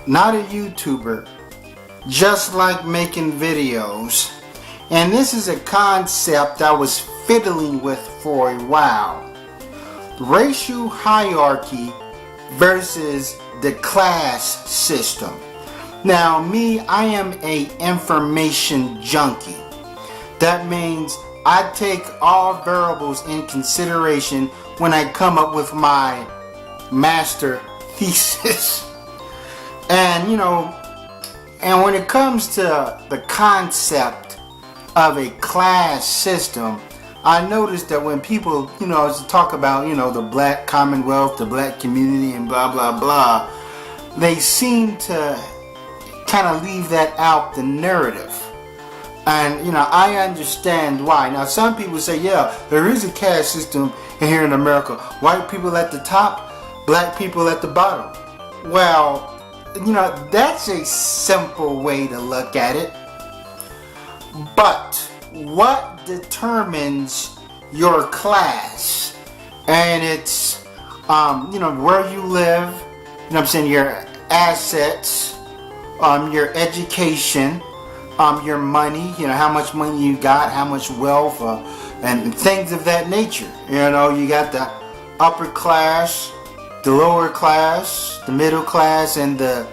not a YouTuber, just like making videos. And this is a concept I was fiddling with for a while. Racial hierarchy versus the class system. Now me, I am a information junkie. That means I take all variables in consideration when I come up with my master thesis. And and when it comes to the concept of a class system, I noticed that when people, talk about, the black commonwealth, the black community, and blah, blah, blah, they seem to kind of leave that out the narrative. And, I understand why. Now, some people say, yeah, there is a caste system here in America. White people at the top, black people at the bottom. Well, that's a simple way to look at it. But what determines your class? And it's, where you live, your assets, your education, your money, how much money you got, how much wealth, and things of that nature. You got the upper class, the lower class, the middle class, and the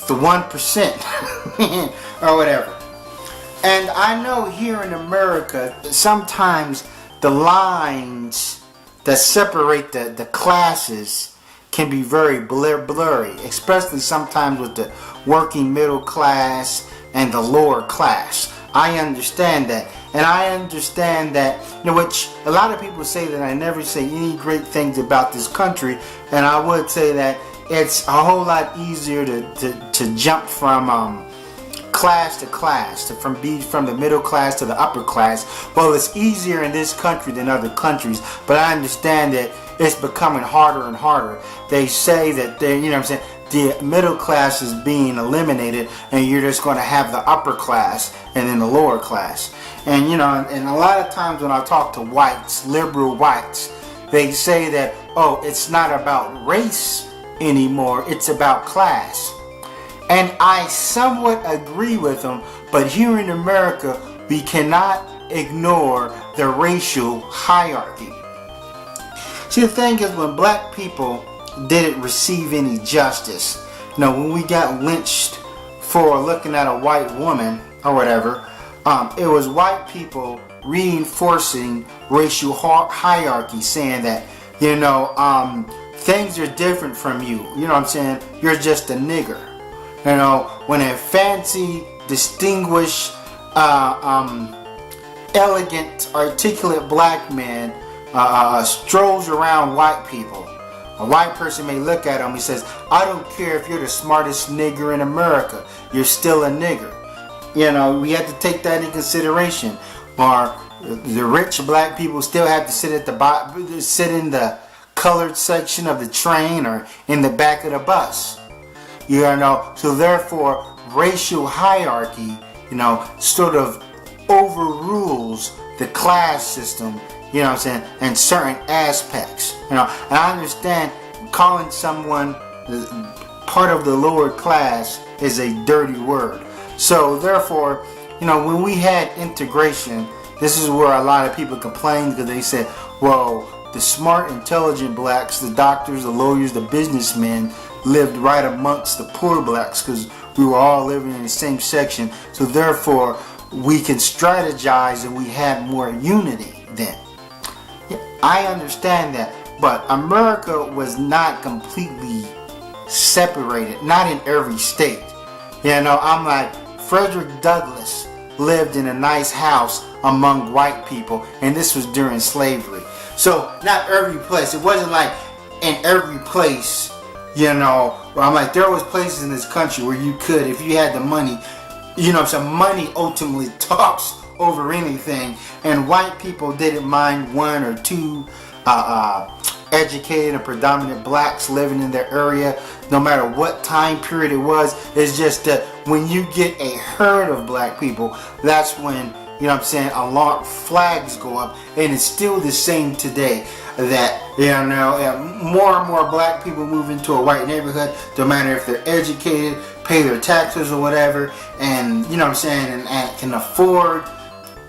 1% or whatever. And I know here in America, sometimes the lines that separate the classes can be very blurry, especially sometimes with the working middle class and the lower class. I understand that. And I understand that, which a lot of people say that I never say any great things about this country, and I would say that it's a whole lot easier to jump from class to class, from the middle class to the upper class. Well, it's easier in this country than other countries, but I understand that it's becoming harder and harder. They say that the middle class is being eliminated, and you're just going to have the upper class and then the lower class. And and a lot of times when I talk to whites, liberal whites, they say that, oh, it's not about race anymore, it's about class. And I somewhat agree with them, but here in America, we cannot ignore the racial hierarchy. See, the thing is, when black people didn't receive any justice, when we got lynched for looking at a white woman or whatever, it was white people reinforcing racial hierarchy, saying that, things are different from you. You're just a nigger. When a fancy, distinguished, elegant, articulate black man strolls around white people, a white person may look at him and says, I don't care if you're the smartest nigger in America, you're still a nigger. We have to take that in consideration. Or the rich black people still have to sit at the sit in the colored section of the train or in the back of the bus. So therefore, racial hierarchy, sort of overrules the class system, in certain aspects. And I understand calling someone part of the lower class is a dirty word. So therefore, when we had integration, this is where a lot of people complained, because they said, well, the smart, intelligent blacks, the doctors, the lawyers, the businessmen lived right amongst the poor blacks, because we were all living in the same section. So therefore, we can strategize and we had more unity then. I understand that, but America was not completely separated, not in every state. I'm like, Frederick Douglass lived in a nice house among white people, and this was during slavery. So not every place, it wasn't like in every place, where I'm like, there was places in this country where you could, if you had the money, some money ultimately talks over anything, and white people didn't mind one or two educated and predominant blacks living in their area, no matter what time period it was. It's just that when you get a herd of black people, that's when you know what I'm saying, alarm flags go up, and it's still the same today. That, you know, more and more black people move into a white neighborhood, no matter if they're educated, pay their taxes or whatever, and, you know what I'm saying, and can afford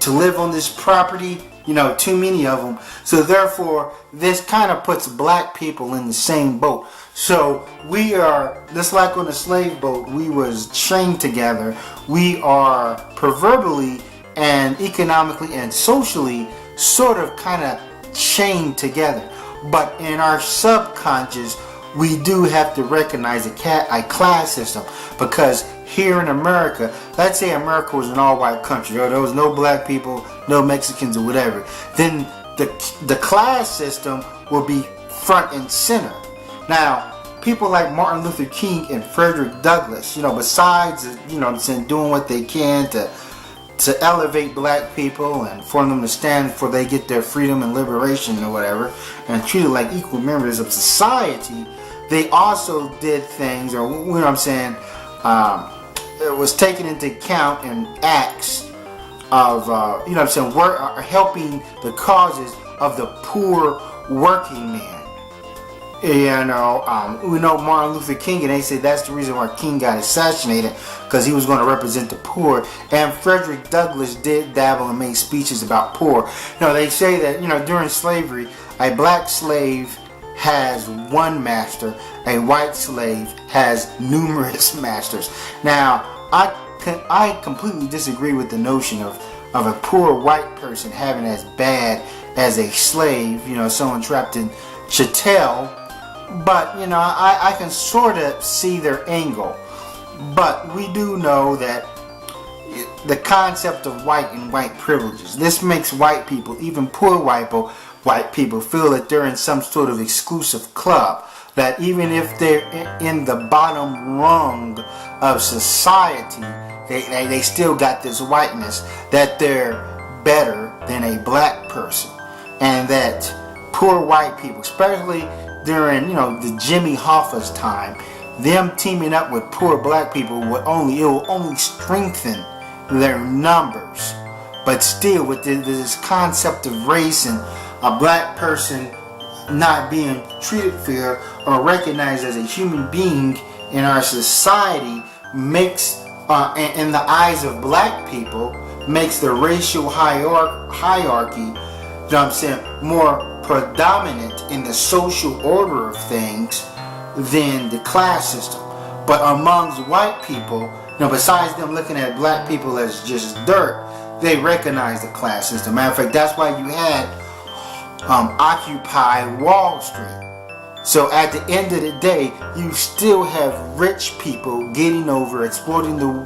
to live on this property, you know, too many of them. So therefore, this kind of puts black people in the same boat. So we are, just like on the slave boat, we was chained together. We are proverbially and economically and socially sort of kind of chained together. But in our subconscious, we do have to recognize a class system, because here in America, let's say America was an all-white country, or there was no black people, no Mexicans or whatever, then the class system will be front and center. Now, people like Martin Luther King and Frederick Douglass, you know, besides, you know what I'm saying, doing what they can to elevate black people and for them to stand for they get their freedom and liberation or whatever, and treated like equal members of society, they also did things, or, you know what I'm saying, it was taken into account in acts of, you know what I'm saying, helping the causes of the poor working man. You know, we know Martin Luther King, and they say that's the reason why King got assassinated, because he was going to represent the poor. And Frederick Douglass did dabble and make speeches about poor. You know, they say that, you know, during slavery, a black slave has one master, a white slave has numerous masters. Now, I completely disagree with the notion of a poor white person having as bad as a slave, you know, someone trapped in chattel. But, you know, I can sort of see their angle. But we do know that the concept of white and white privileges, this makes white people, even poor white people, feel that they're in some sort of exclusive club. That even if they're in the bottom rung of society, they still got this whiteness, that they're better than a black person. And that poor white people, especially during, you know, the Jimmy Hoffa's time, them teaming up with poor black people will only strengthen their numbers. But still, with this concept of race and a black person not being treated fair or recognized as a human being in our society, makes, in the eyes of black people, makes the racial hierarchy, you know what I'm saying, more predominant in the social order of things than the class system. But amongst white people, you know, besides them looking at black people as just dirt, they recognize the class system. Matter of fact, that's why you had Occupy Wall Street. So at the end of the day, you still have rich people getting over, exploiting the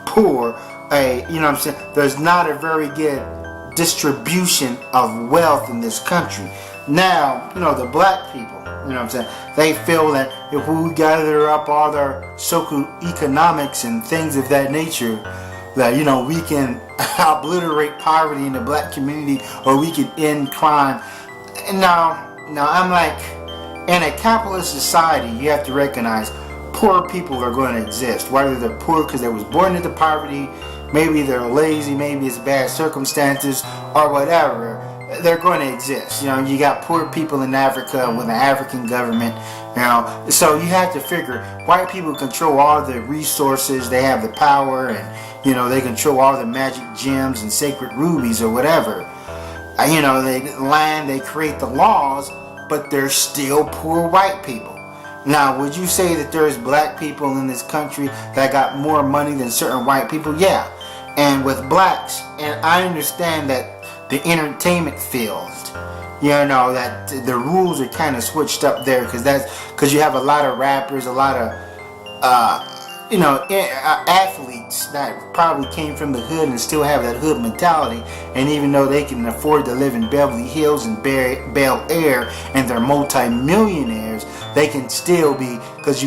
poor. You know what I'm saying? There's not a very good distribution of wealth in this country. Now, you know, the black people, you know what I'm saying, they feel that if we gather up all their social economics and things of that nature, that, you know, we can obliterate poverty in the black community, or we can end crime. And now I'm like, in a capitalist society, you have to recognize poor people are going to exist, whether they're poor because they was born into poverty, maybe they're lazy, maybe it's bad circumstances, or whatever. They're going to exist. You know, you got poor people in Africa with an African government, you know. So you have to figure, white people control all the resources, they have the power, and, you know, they control all the magic gems and sacred rubies or whatever. You know, they land, they create the laws, but they're still poor white people. Now, would you say that there's black people in this country that got more money than certain white people? Yeah. And with blacks, and I understand that the entertainment field, you know, that the rules are kind of switched up there, because you have a lot of rappers, a lot of you know, athletes that probably came from the hood and still have that hood mentality, and even though they can afford to live in Beverly Hills and Bel Air and they're multi-millionaires, they can still be, because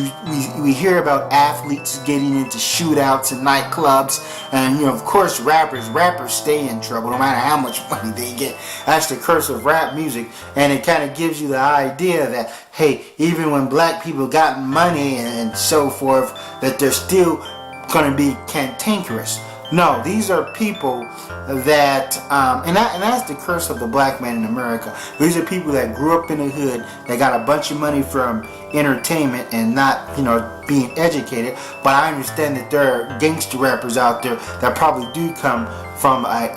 we hear about athletes getting into shootouts and nightclubs, and, you know, of course rappers stay in trouble no matter how much money they get. That's the curse of rap music, and it kind of gives you the idea that, hey, even when black people got money and so forth, that they're still going to be cantankerous. No, these are people that, and that's the curse of the black man in America. These are people that grew up in the hood, that got a bunch of money from entertainment and not, being educated. But I understand that there are gangster rappers out there that probably do come from a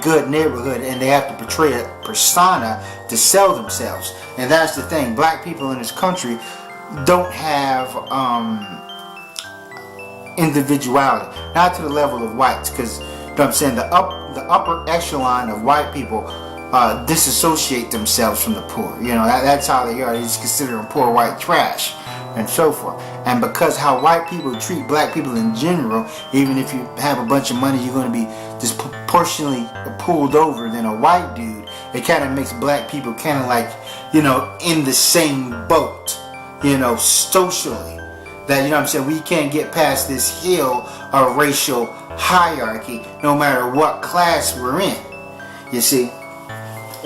good neighborhood, and they have to portray a persona to sell themselves. And that's the thing. Black people in this country don't have individuality, not to the level of whites, because what I'm saying, the upper echelon of white people disassociate themselves from the poor. That's how they are. They just consider them poor white trash and so forth. And because how white people treat black people in general, even if you have a bunch of money, you're going to be disproportionately pulled over than a white dude. It kind of makes black people kind of like, in the same boat, socially. That, we can't get past this hill of racial hierarchy no matter what class we're in, you see.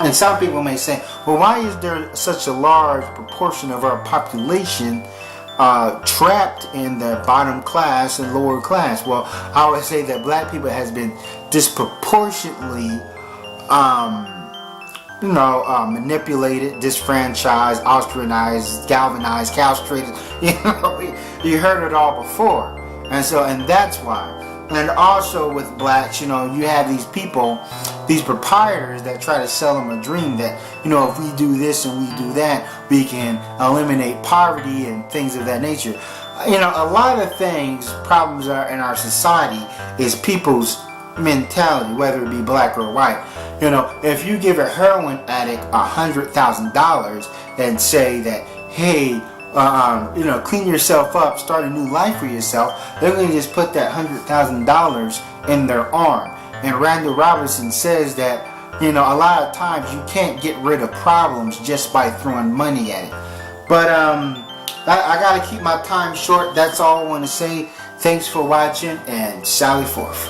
And some people may say, well, why is there such a large proportion of our population trapped in the bottom class and lower class? Well, I would say that black people has been disproportionately manipulated, disfranchised, ostracized, galvanized, castrated. You heard it all before. And that's why. And also with blacks, you have these people, these proprietors that try to sell them a dream that, if we do this and we do that, we can eliminate poverty and things of that nature. A lot of things, problems are in our society is people's mentality, whether it be black or white. If you give a heroin addict $100,000 and say that, hey, clean yourself up, start a new life for yourself, they're going to just put that $100,000 in their arm. And Randall Robinson says that, a lot of times you can't get rid of problems just by throwing money at it. But I got to keep my time short. That's all I want to say. Thanks for watching, and Sally forth.